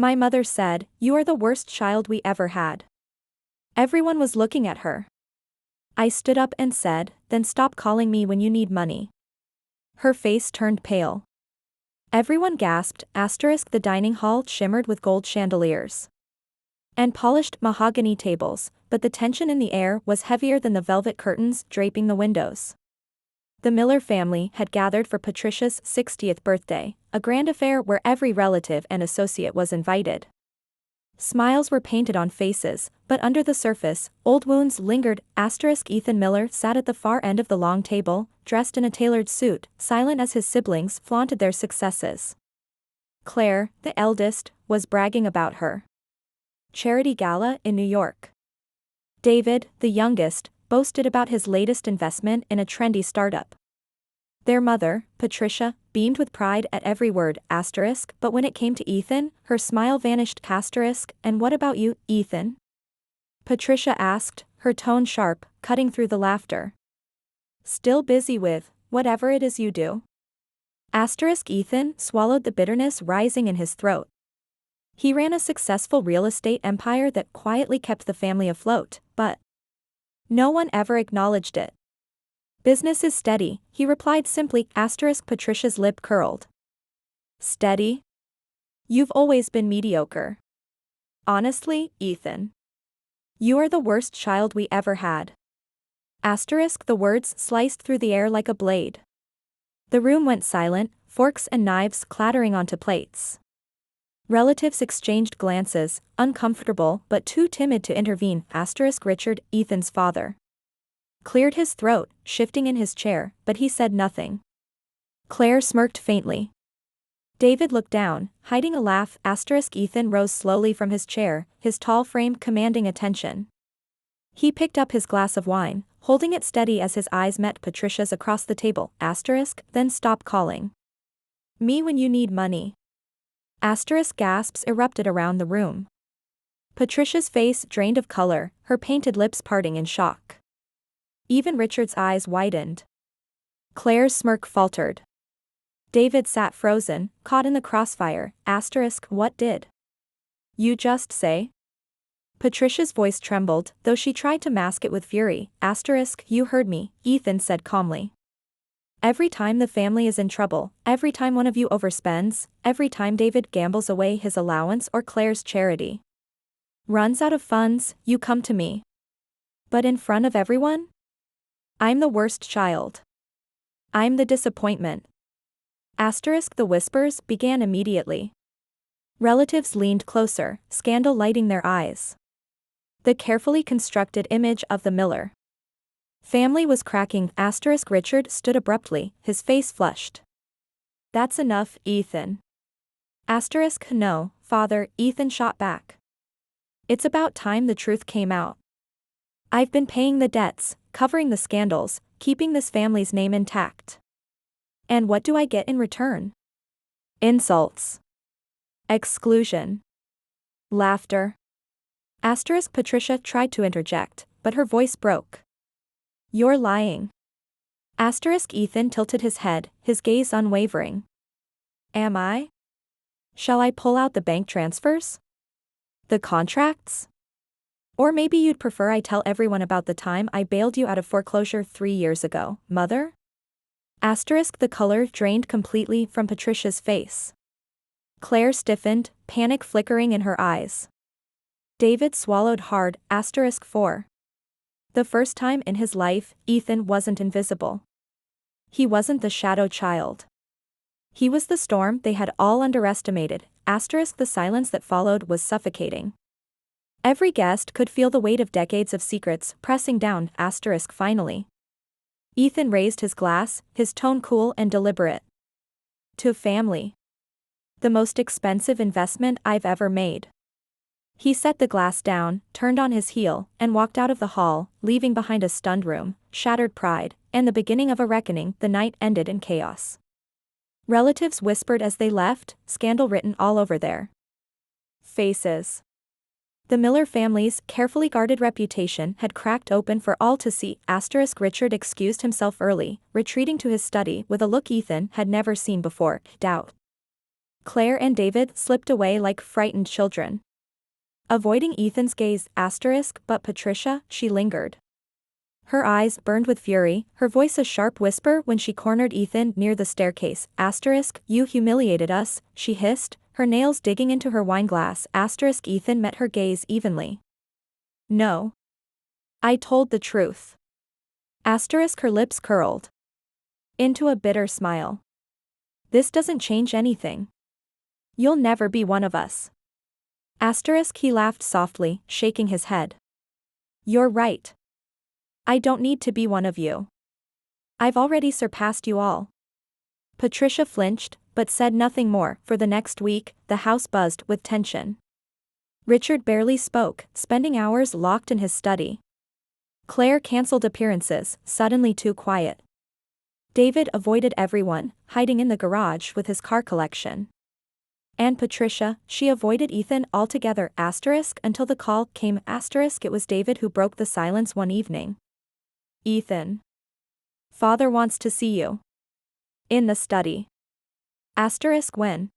My mother said, "You are the worst child we ever had." Everyone was looking at her. I stood up and said, "Then stop calling me when you need money." Her face turned pale. Everyone gasped. The dining hall shimmered with gold chandeliers and polished mahogany tables, but the tension in the air was heavier than the velvet curtains draping the windows. The Miller family had gathered for Patricia's 60th birthday, a grand affair where every relative and associate was invited. Smiles were painted on faces, but under the surface, old wounds lingered. Ethan Miller sat at the far end of the long table, dressed in a tailored suit, silent as his siblings flaunted their successes. Claire, the eldest, was bragging about her charity gala in New York. David, the youngest, boasted about his latest investment in a trendy startup. Their mother, Patricia, beamed with pride at every word, but when it came to Ethan, her smile vanished. And what about you, Ethan? Patricia asked, her tone sharp, cutting through the laughter. Still busy with whatever it is you do. Ethan swallowed the bitterness rising in his throat. He ran a successful real estate empire that quietly kept the family afloat, but no one ever acknowledged it. Business is steady, he replied simply. Patricia's lip curled. Steady? You've always been mediocre. Honestly, Ethan. You are the worst child we ever had. The words sliced through the air like a blade. The room went silent, forks and knives clattering onto plates. Relatives exchanged glances, uncomfortable but too timid to intervene. Richard, Ethan's father, cleared his throat, shifting in his chair, but he said nothing. Claire smirked faintly. David looked down, hiding a laugh. Ethan rose slowly from his chair, his tall frame commanding attention. He picked up his glass of wine, holding it steady as his eyes met Patricia's across the table. Then stop calling me when you need money. Gasps erupted around the room. Patricia's face drained of color, her painted lips parting in shock. Even Richard's eyes widened. Claire's smirk faltered. David sat frozen, caught in the crossfire. What did you just say? Patricia's voice trembled, though she tried to mask it with fury. You heard me, Ethan said calmly. Every time the family is in trouble, every time one of you overspends, every time David gambles away his allowance or Claire's charity runs out of funds, you come to me. But in front of everyone? I'm the worst child. I'm the disappointment. The whispers began immediately. Relatives leaned closer, scandal lighting their eyes. The carefully constructed image of the Miller family was cracking. Richard stood abruptly, his face flushed. That's enough, Ethan. No, father, Ethan shot back. It's about time the truth came out. I've been paying the debts, covering the scandals, keeping this family's name intact. And what do I get in return? Insults. Exclusion. Laughter. Patricia tried to interject, but her voice broke. You're lying. Ethan tilted his head, his gaze unwavering. Am I? Shall I pull out the bank transfers? The contracts? Or maybe you'd prefer I tell everyone about the time I bailed you out of foreclosure 3 years ago, mother? The color drained completely from Patricia's face. Claire stiffened, panic flickering in her eyes. David swallowed hard. For the first time in his life, Ethan wasn't invisible. He wasn't the shadow child. He was the storm they had all underestimated. The silence that followed was suffocating. Every guest could feel the weight of decades of secrets pressing down. Finally. Ethan raised his glass, his tone cool and deliberate. To family. The most expensive investment I've ever made. He set the glass down, turned on his heel, and walked out of the hall, leaving behind a stunned room, shattered pride, and the beginning of a reckoning. The night ended in chaos. Relatives whispered as they left, scandal written all over their faces. The Miller family's carefully guarded reputation had cracked open for all to see. Richard excused himself early, retreating to his study with a look Ethan had never seen before. Doubt. Claire and David slipped away like frightened children. Avoiding Ethan's gaze, but Patricia, she lingered. Her eyes burned with fury, her voice a sharp whisper when she cornered Ethan near the staircase. You humiliated us, she hissed, her nails digging into her wineglass. Ethan met her gaze evenly. No. I told the truth. Her lips curled into a bitter smile. This doesn't change anything. You'll never be one of us. He laughed softly, shaking his head. You're right. I don't need to be one of you. I've already surpassed you all. Patricia flinched, but said nothing more. For the next week, the house buzzed with tension. Richard barely spoke, spending hours locked in his study. Claire cancelled appearances, suddenly too quiet. David avoided everyone, hiding in the garage with his car collection. And Patricia, she avoided Ethan altogether. Until the call came. It was David who broke the silence one evening. Ethan. Father wants to see you. In the study. When?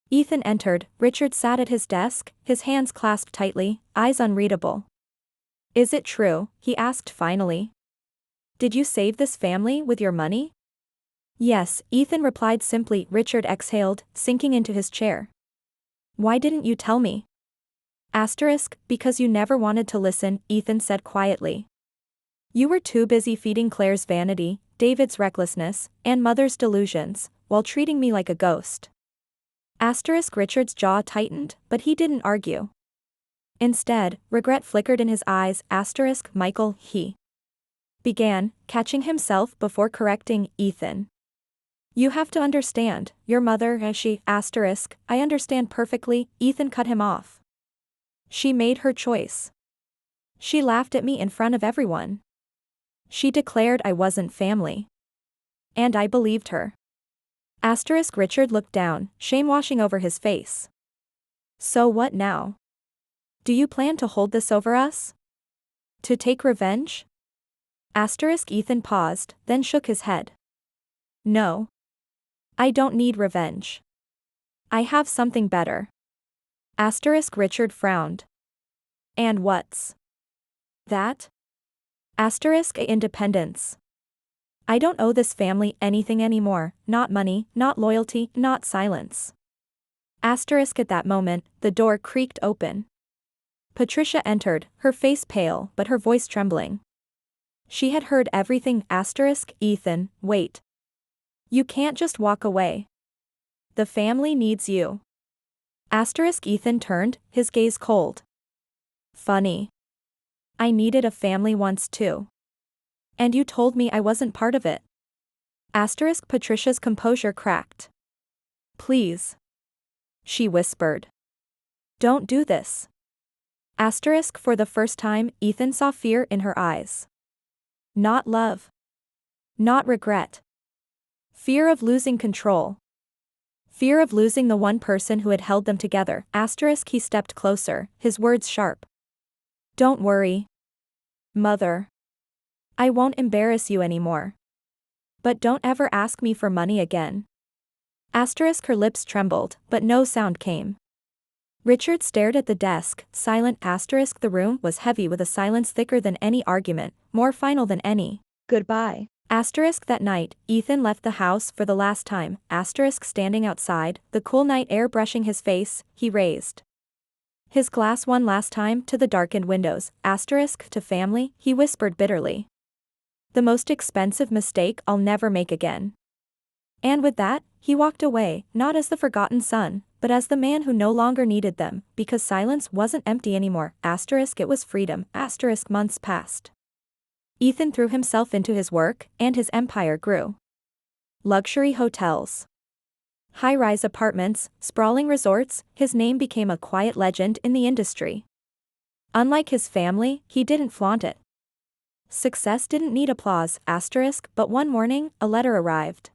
Ethan entered. Richard sat at his desk, his hands clasped tightly, eyes unreadable. Is it true? He asked finally. Did you save this family with your money? Yes, Ethan replied simply. Richard exhaled, sinking into his chair. Why didn't you tell me? Because you never wanted to listen, Ethan said quietly. You were too busy feeding Claire's vanity, David's recklessness, and Mother's delusions, while treating me like a ghost. Richard's jaw tightened, but he didn't argue. Instead, regret flickered in his eyes. Michael, he began, catching himself before correcting Ethan. You have to understand, your mother, I understand perfectly, Ethan cut him off. She made her choice. She laughed at me in front of everyone. She declared I wasn't family. And I believed her. Richard looked down, shame washing over his face. So what now? Do you plan to hold this over us? To take revenge? Ethan paused, then shook his head. No. I don't need revenge. I have something better. Richard frowned. And what's that? Independence. I don't owe this family anything anymore, not money, not loyalty, not silence. At that moment, the door creaked open. Patricia entered, her face pale but her voice trembling. She had heard everything. Ethan, wait. You can't just walk away. The family needs you. Ethan turned, his gaze cold. Funny. I needed a family once too. And you told me I wasn't part of it. Patricia's composure cracked. Please. She whispered. Don't do this. For the first time, Ethan saw fear in her eyes. Not love. Not regret. Fear of losing control. Fear of losing the one person who had held them together. He stepped closer, his words sharp. Don't worry. Mother. I won't embarrass you anymore. But don't ever ask me for money again. Her lips trembled, but no sound came. Richard stared at the desk, silent. The room was heavy with a silence thicker than any argument, more final than any goodbye. That night, Ethan left the house for the last time. Standing outside, the cool night air brushing his face, he raised his glass one last time to the darkened windows. To family, he whispered bitterly. The most expensive mistake I'll never make again. And with that, he walked away, not as the forgotten son, but as the man who no longer needed them, because silence wasn't empty anymore. It was freedom. Months passed. Ethan threw himself into his work, and his empire grew. Luxury hotels. High-rise apartments, sprawling resorts, his name became a quiet legend in the industry. Unlike his family, he didn't flaunt it. Success didn't need applause, but one morning, a letter arrived.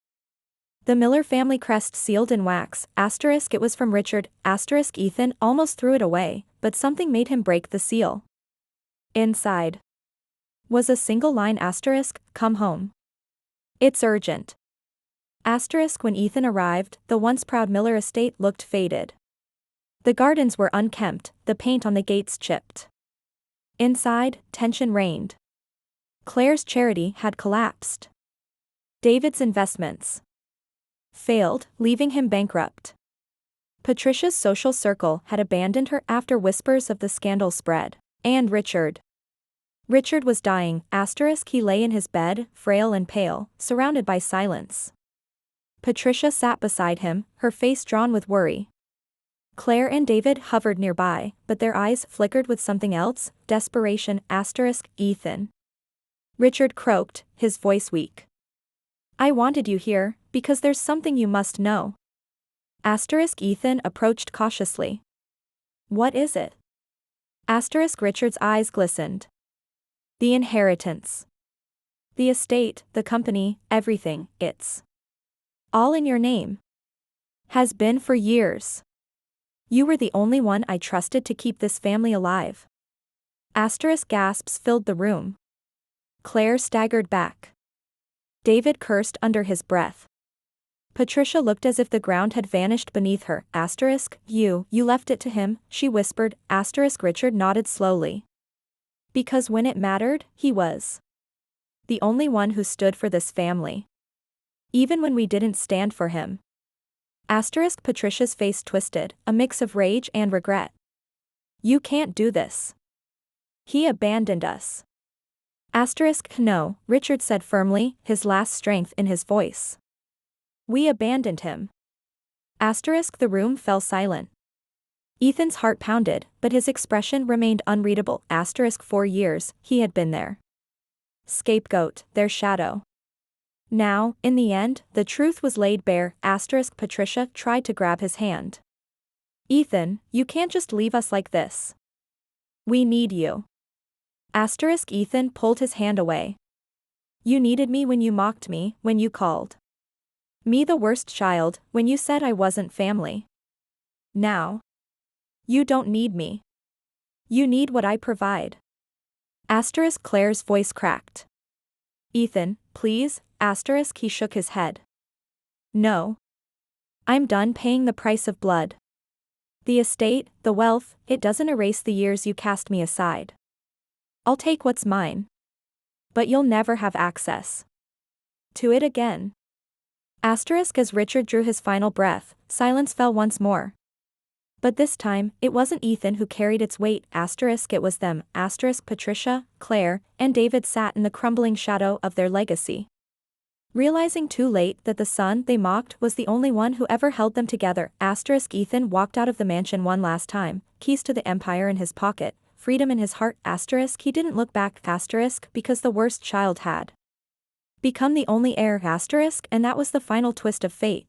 The Miller family crest sealed in wax, it was from Richard, Ethan almost threw it away, but something made him break the seal. Inside was a single line, come home. It's urgent. Asterisk when Ethan arrived, the once proud Miller estate looked faded. The gardens were unkempt, the paint on the gates chipped. Inside, tension reigned. Claire's charity had collapsed. David's investments failed, leaving him bankrupt. Patricia's social circle had abandoned her after whispers of the scandal spread. And Richard. Richard was dying, asterisk he lay in his bed, frail and pale, surrounded by silence. Patricia sat beside him, her face drawn with worry. Claire and David hovered nearby, but their eyes flickered with something else, desperation, asterisk, Ethan. Richard croaked, his voice weak. I wanted you here, because there's something you must know. Asterisk Ethan approached cautiously. What is it? Asterisk Richard's eyes glistened. The inheritance. The estate, the company, everything, it's all in your name. Has been for years. You were the only one I trusted to keep this family alive. Asterisk gasps filled the room. Claire staggered back. David cursed under his breath. Patricia looked as if the ground had vanished beneath her, asterisk, you left it to him, she whispered, asterisk Richard nodded slowly. Because when it mattered, he was the only one who stood for this family. Even when we didn't stand for him. Asterisk Patricia's face twisted, a mix of rage and regret. You can't do this. He abandoned us. Asterisk no, Richard said firmly, his last strength in his voice. We abandoned him. Asterisk the room fell silent. Ethan's heart pounded, but his expression remained unreadable, asterisk 4 years, he had been there. Scapegoat, their shadow. Now, in the end, the truth was laid bare, asterisk Patricia tried to grab his hand. Ethan, you can't just leave us like this. We need you. Asterisk Ethan pulled his hand away. You needed me when you mocked me, when you called me the worst child, when you said I wasn't family. Now. You don't need me. You need what I provide. Asterisk Claire's voice cracked. Ethan, please, asterisk he shook his head. No. I'm done paying the price of blood. The estate, the wealth, it doesn't erase the years you cast me aside. I'll take what's mine. But you'll never have access to it again. Asterisk as Richard drew his final breath, silence fell once more. But this time, it wasn't Ethan who carried its weight, asterisk it was them, asterisk Patricia, Claire, and David sat in the crumbling shadow of their legacy. Realizing too late that the son they mocked was the only one who ever held them together, asterisk Ethan walked out of the mansion one last time, keys to the empire in his pocket, freedom in his heart, asterisk he didn't look back, asterisk because the worst child had become the only heir, asterisk and that was the final twist of fate.